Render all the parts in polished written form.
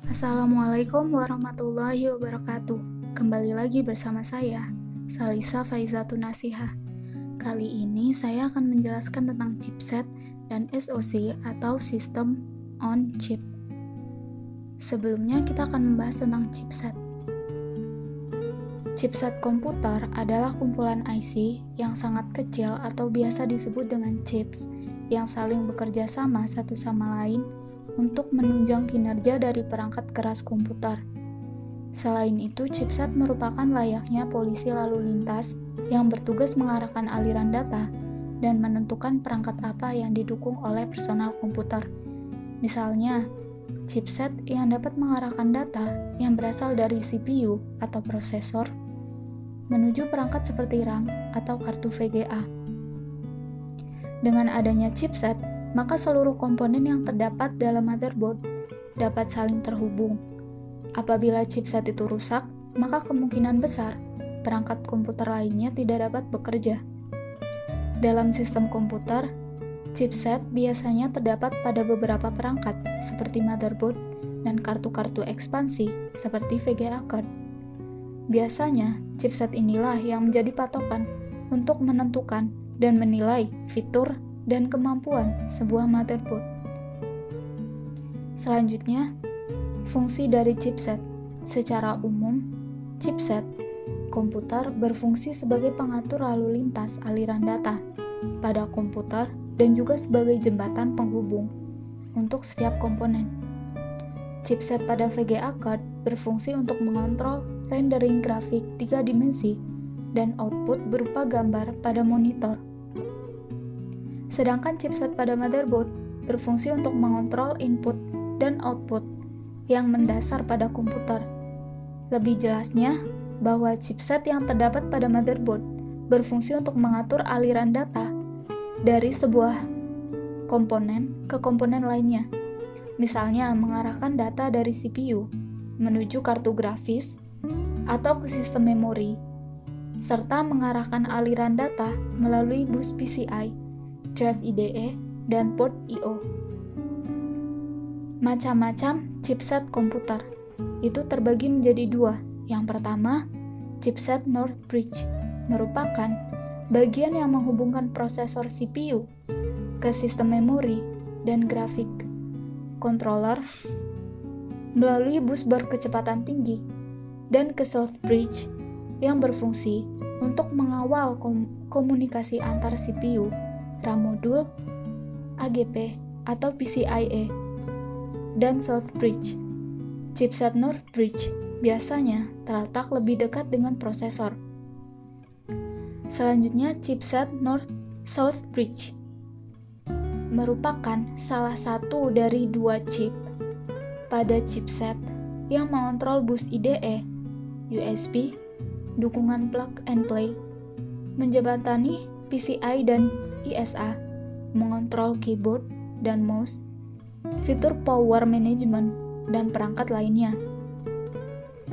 Assalamualaikum warahmatullahi wabarakatuh. Kembali lagi bersama saya, Salisa Faizatun Nasihah. Kali ini saya akan menjelaskan tentang chipset dan SoC atau System on Chip. Sebelumnya kita akan membahas tentang chipset. Chipset komputer adalah kumpulan IC yang sangat kecil atau biasa disebut dengan chips yang saling bekerja sama satu sama lain untuk menunjang kinerja dari perangkat keras komputer. Selain itu, chipset merupakan layaknya polisi lalu lintas yang bertugas mengarahkan aliran data dan menentukan perangkat apa yang didukung oleh personal komputer. Misalnya, chipset yang dapat mengarahkan data yang berasal dari CPU atau prosesor menuju perangkat seperti RAM atau kartu VGA. Dengan adanya chipset, maka seluruh komponen yang terdapat dalam motherboard dapat saling terhubung. Apabila chipset itu rusak, maka kemungkinan besar perangkat komputer lainnya tidak dapat bekerja. Dalam sistem komputer, chipset biasanya terdapat pada beberapa perangkat seperti motherboard dan kartu-kartu ekspansi seperti VGA card. Biasanya, chipset inilah yang menjadi patokan untuk menentukan dan menilai fitur dan kemampuan sebuah motherboard. Selanjutnya, fungsi dari chipset. Secara umum, chipset komputer berfungsi sebagai pengatur lalu lintas aliran data pada komputer dan juga sebagai jembatan penghubung untuk setiap komponen. Chipset pada VGA card berfungsi untuk mengontrol rendering grafik 3 dimensi dan output berupa gambar pada monitor. Sedangkan chipset pada motherboard berfungsi untuk mengontrol input dan output yang mendasar pada komputer. Lebih jelasnya, bahwa chipset yang terdapat pada motherboard berfungsi untuk mengatur aliran data dari sebuah komponen ke komponen lainnya. Misalnya, mengarahkan data dari CPU menuju kartu grafis atau ke sistem memori, serta mengarahkan aliran data melalui bus PCI, drive IDE, dan port I/O. Macam-macam chipset komputer itu terbagi menjadi dua. Yang pertama, chipset North Bridge merupakan bagian yang menghubungkan prosesor CPU ke sistem memori dan grafik controller melalui bus berkecepatan tinggi, dan ke South Bridge yang berfungsi untuk mengawal komunikasi antar CPU, RAM modul, AGP, atau PCIe, dan South Bridge. Chipset North Bridge biasanya terletak lebih dekat dengan prosesor. Selanjutnya, chipset North-South Bridge merupakan salah satu dari dua chip pada chipset yang mengontrol bus IDE, USB, dukungan plug and play, menjembatani PCI dan ISA, mengontrol keyboard dan mouse, fitur power management, dan perangkat lainnya.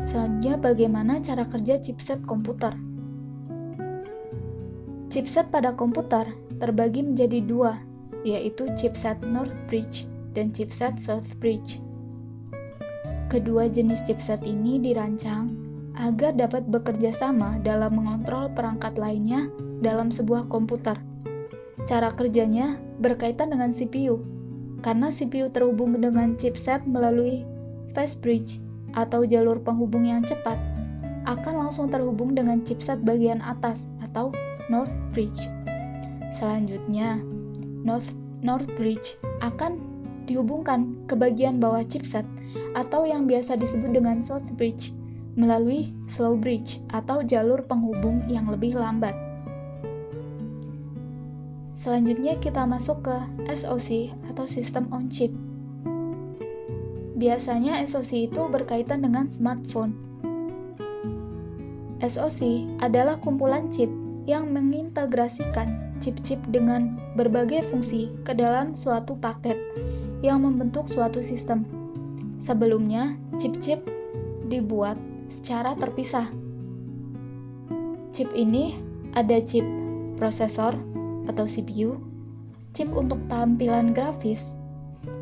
Selanjutnya, bagaimana cara kerja chipset komputer? Chipset pada komputer terbagi menjadi dua, yaitu chipset North Bridge dan chipset South Bridge. Kedua jenis chipset ini dirancang agar dapat bekerja sama dalam mengontrol perangkat lainnya dalam sebuah komputer. Cara kerjanya berkaitan dengan CPU, karena CPU terhubung dengan chipset melalui fast bridge atau jalur penghubung yang cepat, akan langsung terhubung dengan chipset bagian atas atau North Bridge. Selanjutnya, North Bridge akan dihubungkan ke bagian bawah chipset atau yang biasa disebut dengan South Bridge melalui slow bridge atau jalur penghubung yang lebih lambat. Selanjutnya kita masuk ke SoC atau System on Chip. Biasanya SoC itu berkaitan dengan smartphone. SoC adalah kumpulan chip yang mengintegrasikan chip-chip dengan berbagai fungsi ke dalam suatu paket yang membentuk suatu sistem. Sebelumnya, chip-chip dibuat secara terpisah. Chip ini ada chip prosesor atau CPU, chip untuk tampilan grafis,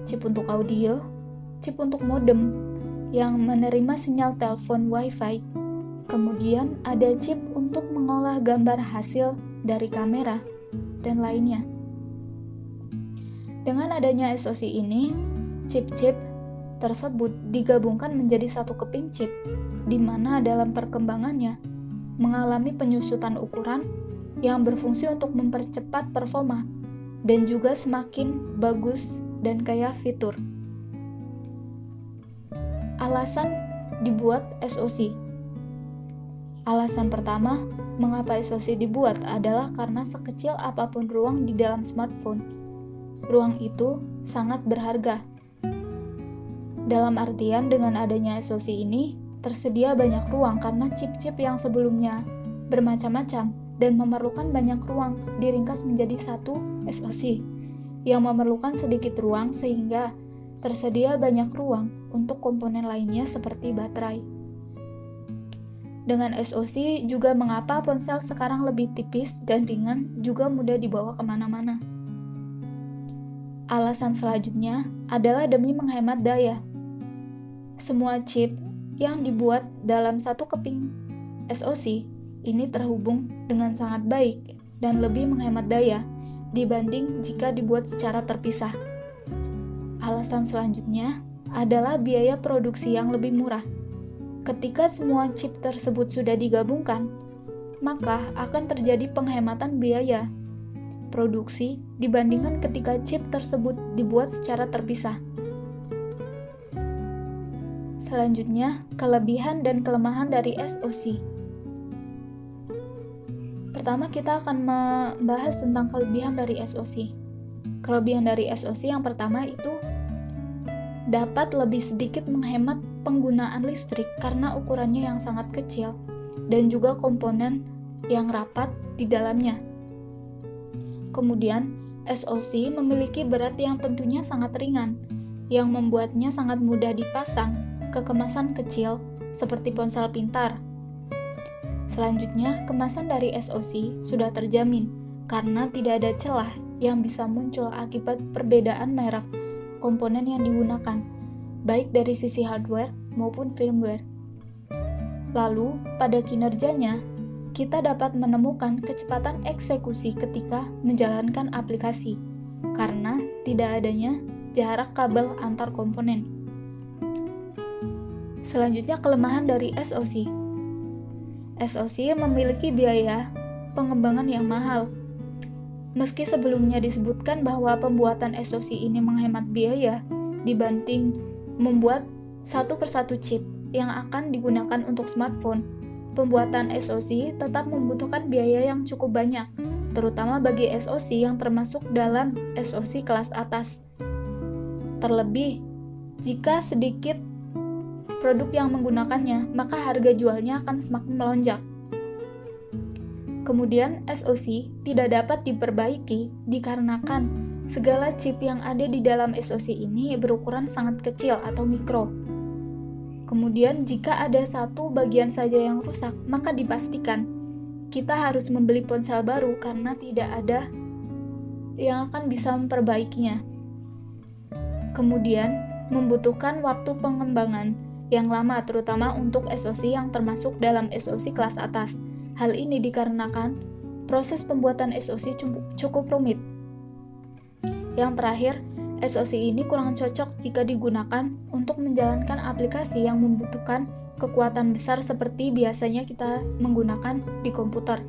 chip untuk audio, chip untuk modem, yang menerima sinyal telepon Wi-Fi. Kemudian ada chip untuk mengolah gambar hasil dari kamera, dan lainnya. Dengan adanya SoC ini, chip-chip tersebut digabungkan menjadi satu keping chip, di mana dalam perkembangannya mengalami penyusutan ukuran yang berfungsi untuk mempercepat performa dan juga semakin bagus dan kaya fitur. Alasan dibuat SoC. Alasan pertama, mengapa SoC dibuat adalah karena sekecil apapun ruang di dalam smartphone, ruang itu sangat berharga. Dalam artian dengan adanya SoC ini, tersedia banyak ruang karena chip-chip yang sebelumnya bermacam-macam dan memerlukan banyak ruang diringkas menjadi satu SoC yang memerlukan sedikit ruang sehingga tersedia banyak ruang untuk komponen lainnya seperti baterai. Dengan SoC juga mengapa ponsel sekarang lebih tipis dan ringan juga mudah dibawa kemana-mana. Alasan selanjutnya adalah demi menghemat daya. Semua chip yang dibuat dalam satu keping SoC ini terhubung dengan sangat baik dan lebih menghemat daya dibanding jika dibuat secara terpisah. Alasan selanjutnya adalah biaya produksi yang lebih murah. Ketika semua chip tersebut sudah digabungkan, maka akan terjadi penghematan biaya produksi dibandingkan ketika chip tersebut dibuat secara terpisah. Selanjutnya, kelebihan dan kelemahan dari SoC. Pertama, kita akan membahas tentang kelebihan dari SoC. Kelebihan dari SoC yang pertama itu dapat lebih sedikit menghemat penggunaan listrik karena ukurannya yang sangat kecil dan juga komponen yang rapat di dalamnya. Kemudian, SoC memiliki berat yang tentunya sangat ringan, yang membuatnya sangat mudah dipasang ke kemasan kecil seperti ponsel pintar. Selanjutnya, kemasan dari SoC sudah terjamin karena tidak ada celah yang bisa muncul akibat perbedaan merek komponen yang digunakan, baik dari sisi hardware maupun firmware. Lalu, pada kinerjanya, kita dapat menemukan kecepatan eksekusi ketika menjalankan aplikasi, karena tidak adanya jarak kabel antar komponen. Selanjutnya, kelemahan dari SoC. SoC memiliki biaya pengembangan yang mahal. Meski sebelumnya disebutkan bahwa pembuatan SoC ini menghemat biaya dibanding membuat satu persatu chip yang akan digunakan untuk smartphone, pembuatan SoC tetap membutuhkan biaya yang cukup banyak, terutama bagi SoC yang termasuk dalam SoC kelas atas. Terlebih, jika sedikit produk yang menggunakannya, maka harga jualnya akan semakin melonjak. Kemudian, SoC tidak dapat diperbaiki dikarenakan segala chip yang ada di dalam SoC ini berukuran sangat kecil atau mikro. Kemudian, jika ada satu bagian saja yang rusak, maka dipastikan kita harus membeli ponsel baru karena tidak ada yang akan bisa memperbaikinya. Kemudian, membutuhkan waktu pengembangan yang lama terutama untuk SoC yang termasuk dalam SoC kelas atas. Hal ini dikarenakan proses pembuatan SoC cukup rumit. Yang terakhir, SoC ini kurang cocok jika digunakan untuk menjalankan aplikasi yang membutuhkan kekuatan besar seperti biasanya kita menggunakan di komputer.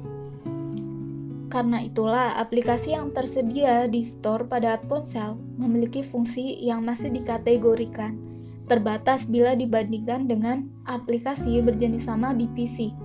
Karena itulah, aplikasi yang tersedia di store pada ponsel memiliki fungsi yang masih dikategorikan terbatas bila dibandingkan dengan aplikasi berjenis sama di PC.